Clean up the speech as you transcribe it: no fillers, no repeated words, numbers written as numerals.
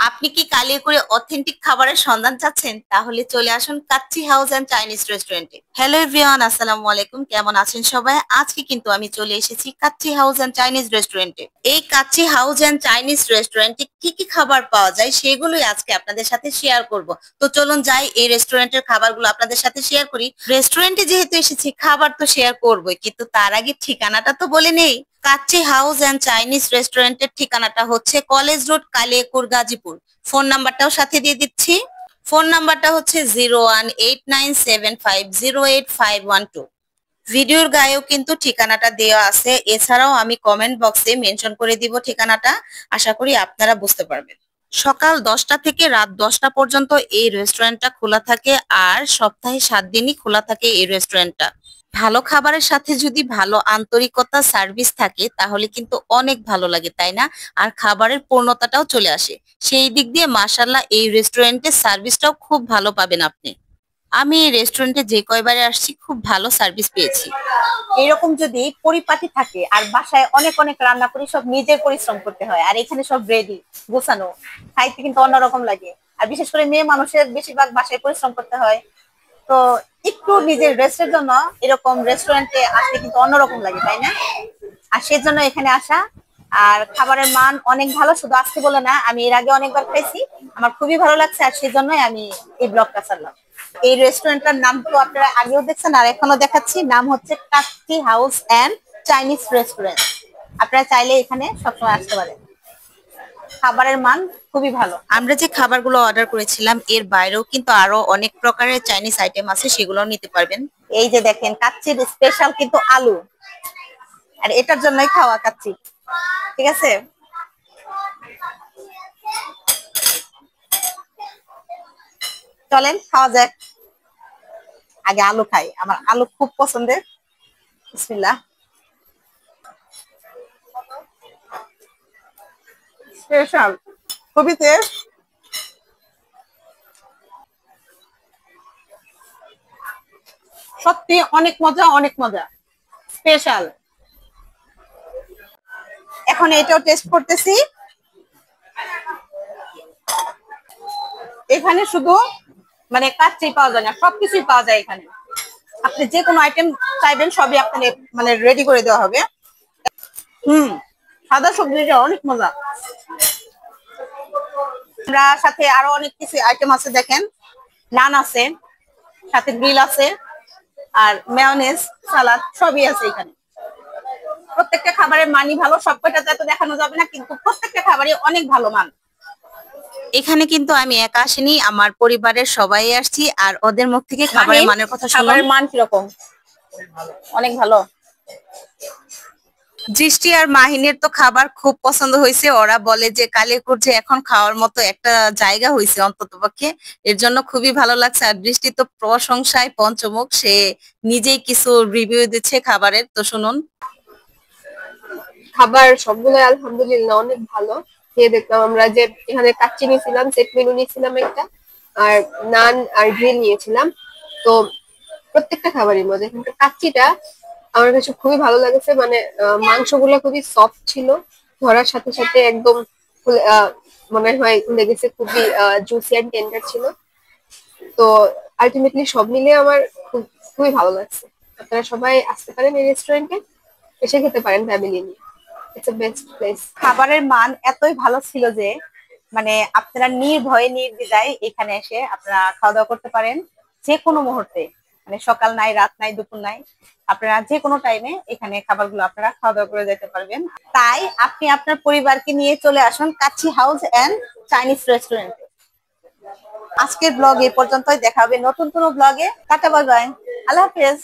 আপনি কি কালিয়াকৈরে অথেন্টিক খাবারের সন্ধান চাচ্ছেন? তাহলে চলে আসুন কাচ্চি হাউস এন্ড চাইনিজ রেস্টুরেন্টে। হ্যালো এভরিওয়ান, আসসালামু আলাইকুম। কেমন আছেন সবাই? আজকে কিন্তু আমি চলে এসেছি কাচ্চি হাউস এন্ড চাইনিজ রেস্টুরেন্টে। এই কাচ্চি হাউস এন্ড চাইনিজ রেস্টুরেন্টে কি কি খাবার পাওয়া যায় সেগুলোই আজকে আপনাদের সাথে শেয়ার করব। তো চলুন যাই এই রেস্টুরেন্টের খাবারগুলো আপনাদের সাথে শেয়ার করি। রেস্টুরেন্টে যেহেতু এসেছি খাবার তো শেয়ার করবই, কিন্তু তার আগে ঠিকানাটা তো বলে নেই। কাচ্চি হাউস এন্ড চাইনিজ রেস্টুরেন্টের ঠিকানাটা হচ্ছে college road, Kaliakair, Gazipur. Phone নাম্বারটাও সাথে দিয়ে দিচ্ছি। ফোন নাম্বারটা হচ্ছে 018975085112। ভিডিওর গায়েও কিন্তু ঠিকানাটা দেওয়া আছে, এছাড়াও আমি কমেন্ট বক্সে মেনশন করে দিব ঠিকানাটা। আশা করি আপনারা বুঝতে পারবেন। সকাল 10টা থেকে রাত 10টা পর্যন্ত এই রেস্টুরেন্টটা খোলা থাকে, আর সপ্তাহে 7 দিনই খোলা থাকে এই রেস্টুরেন্টটা। ভালো খাবারের সাথে যদি ভালো আন্তরিকতা সার্ভিস থাকে তাহলে কিন্তু অনেক ভালো লাগে, তাই না? আর খাবারের পূর্ণতাটাও চলে আসে। সেই দিক দিয়ে মাশাআল্লাহ এই রেস্টুরেন্টের সার্ভিসটাও খুব ভালো পাবেন আপনি। আমি এই রেস্টুরেন্টে যে কয়বারে আসছি খুব ভালো সার্ভিস পেয়েছি। এরকম যদি পরিপাটি থাকে, আর বাসায় অনেক অনেক রান্না করি, সব নিজের পরিশ্রম করতে হয়, আর এখানে সব রেডি গোছানো, খাইতে কিন্তু অন্যরকম লাগে। আর বিশেষ করে মেয়ে মানুষের বেশিরভাগ বাসায় পরিশ্রম করতে হয়, তো একটু নিজের রেস্টের জন্য এরকম রেস্টুরেন্টে আসলে কিন্তু অন্যরকম লাগে, তাই না? আর সেজন্য এখানে আসা। আর খাবারের মান অনেক ভালো, শুধু আজকে বলে না, আমি এর আগে অনেকবার খাইছি, আমার খুবই ভালো লাগছে, আর সেজন্যই আমি এই ব্লগটা ছাড়লাম। এই রেস্টুরেন্টটার নাম তো আপনারা আগেও দেখছেন আর এখনো দেখাচ্ছি, নাম হচ্ছে Kacchi house and Chinese restaurant. আপনারা চাইলে এখানে সবসময় আসতে পারেন, খাবারের মান খুবই ভালো। আমরা যে খাবারগুলো অর্ডার করেছিলাম এর বাইরেও কিন্তু আরো অনেক প্রকারের চাইনিজ আইটেম আছে, সেগুলোও নিতে পারবেন। এই যে দেখেন, কাচ্চির স্পেশাল কিন্তু আলু, আর এটার জন্যই খাওয়া কাচ্চি। ঠিক আছে, চলেন খাওয়া যাক। আগে আলু খাই, আমার আলু খুব পছন্দের। বিসমিল্লাহ। স্পেশাল, খুবই টেস্ট, সত্যি অনেক মজা, অনেক মজা, স্পেশাল। এখন এটাও টেস্ট করতেছি। এখানে শুধু মানে কাচ্চি পাওয়া যায় না, সবকিছুই পাওয়া যায় এখানে। আপনি যে কোনো আইটেম চাইবেন সবই আপনার মানে রেডি করে দেওয়া হবে। সাদা সবজিটা অনেক মজা। আমরা সাথে আরো অনেক কিছু আইটেম আছে, দেখেন নান আছে, সাথে গ্রিল আছে, আর মেয়োনেজ, সালাদ সবই আছে এখানে। প্রত্যেকটা খাবারের মানই ভালো, সবকটা তো দেখানো যাবে না, কিন্তু প্রত্যেকটা খাবারই অনেক ভালো মান। এখানে কিন্তু আমি একা আসিনি, আমার পরিবারের সবাই আসছি, আর ওদের মুখ থেকে খাবারের মানের কথা শুনলাম। খাবারের মান কিরকম? অনেক ভালো। দৃষ্টি আর মাহিনের তো খাবার খুব পছন্দ হয়েছে, ওরা বলে যে কালিয়াকৈর যে এখন খাওয়ার মতো একটা জায়গা হয়েছে অন্ততপক্ষে, এর জন্য খুবই ভালো লাগছে। আর দৃষ্টি তো প্রশংসায় পঞ্চমুখ, সে নিজেই কিছু রিভিউ দিচ্ছে খাবারের, তো শুনুন। খাবার সবগুলো আলহামদুলিল্লাহ অনেক ভালো। খেয়ে দেখলাম আমরা যে এখানে কাচ্চি নিয়েছিলাম, সেট মেনু নিয়েছিলাম একটা, আর নান আর গ্রিল নিয়েছিলাম। তো প্রত্যেকটা খাবারই মজা। এখানকার কাচ্চিটা আমার কাছে খুবই ভালো লেগেছে, মানে মাংসগুলো খুবই সফট ছিল, ধরার সাথে সাথে একদম মনে হয় লেগেছে, খুবই জুসি অ্যান্ড টেন্ডার ছিল। তো আলটিমেটলি সব মিলিয়ে আমার খুবই ভালো লাগছে। আপনারা সবাই আসতে পারেন এই রেস্টুরেন্টে, এসে খেতে পারেন ফ্যামিলি নিয়ে। It's a best place. খাবারের মান এতই ভালো ছিল যে মানে আপনারা নির্ভয়ে নির্দ্বিধায় এখানে এসে আপনারা খাওয়া দাওয়া করতে পারেন, যে কোনো মুহূর্তে। মানে সকাল নাই, রাত নাই, দুপুর নাই, আপনারা যে কোনো টাইমে এখানে খাবারগুলো আপনারা খাওয়া দাওয়া করে যেতে পারবেন। তাই আপনি আপনার পরিবারকে নিয়ে চলে আসুন কাচ্চি হাউস এন্ড চাইনিজ রেস্টুরেন্টে। আজকের ব্লগ এই পর্যন্তই, দেখা হবে নতুন কোনো ব্লগে। টাটা, বাই বাই, আল্লাহ হাফেজ।